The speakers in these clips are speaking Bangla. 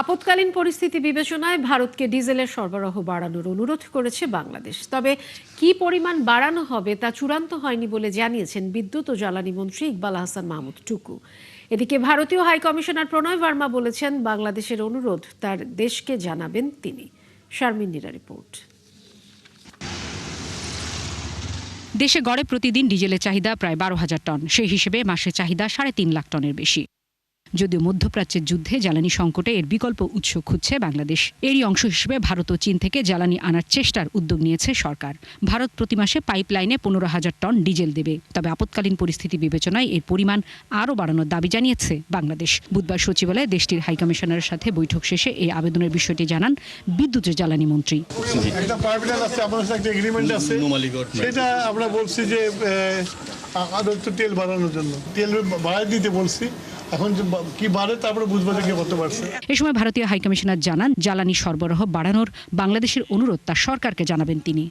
আপৎকালীন পরিস্থিতি বিবেচনায় ভারতকে ডিজেলের সরবরাহ বাড়ানোর অনুরোধ করেছে বাংলাদেশ। তবে কি পরিমাণ বাড়ানো হবে তা চূড়ান্ত হয়নি বলে জানিয়েছেন বিদ্যুৎ ও জ্বালানি মন্ত্রী ইকবাল আহসান মাহমুদ টুকু। এদিকে ভারতীয় হাই কমিশনার প্রণয় ভার্মা বলেছেন, বাংলাদেশের অনুরোধ তার দেশকে জানাবেন তিনি। শারমিন নীরা রিপোর্ট। দেশে গড়ে প্রতিদিন ডিজেলের চাহিদা প্রায় 12,000 টন। সেই হিসেবে মাসে চাহিদা 3.5 লাখ টনের বেশি। যদিও মধ্যপ্রাচ্যের যুদ্ধে জ্বালানি সংকটে এর বিকল্প উৎস খুঁজছে বাংলাদেশ। এরই অংশ হিসেবে ভারত ও চীন থেকে জ্বালানি আনার চেষ্টার উদ্যোগ নিয়েছে সরকার। ভারত প্রতি মাসে পাইপলাইনে 15,000 টন ডিজেল দেবে। তবে আপৎকালীন পরিস্থিতি বিবেচনায় এর পরিমাণ আরও বাড়ানোর দাবি জানিয়েছে বাংলাদেশ। বুধবার সচিবালয়ে দেশটির হাইকমিশনারের সাথে বৈঠক শেষে এই আবেদনের বিষয়টি জানান বিদ্যুৎ ও জ্বালানি মন্ত্রী। একটা পাইপলাইন আছে, আমাদের সাথে একটা এগ্রিমেন্ট আছে, সেটা আমরা বলছি যে আদর্শ তেল বাড়ানোর জন্য তেল বাড়াই দিতে বলছি। এখন কি বাড়ে তারপরে বুঝবো যে কি করতে পারছে। এ সময় ভারতীয় হাইকমিশনার জানান, জ্বালানি সরবরাহ বাড়ানোর বাংলাদেশের অনুরোধ তার সরকারকে জানাবেন তিনি।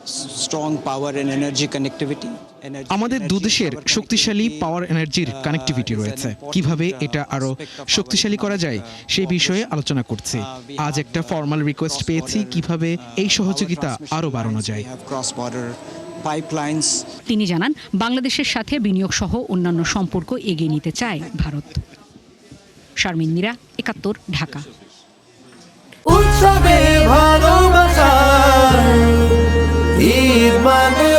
আমাদের দুদেশের শক্তিশালী পাওয়ার এনার্জির কানেক্টিভিটি রয়েছে। কিভাবে এটা আরো শক্তিশালী করা যায় সেই বিষয়ে আলোচনা করছি। আজ একটা ফর্মাল রিকোয়েস্ট পেয়েছি কিভাবে এই সহযোগিতা আরো বাড়ানো যায়। তিনি জানান, বাংলাদেশের সাথে বিনিয়োগ সহ অন্যান্য সম্পর্ক এগিয়ে নিতে চায় ভারত। শারমিন মীরা, 71, ঢাকা। উৎসবে ভালোবাসা ঈদ মানে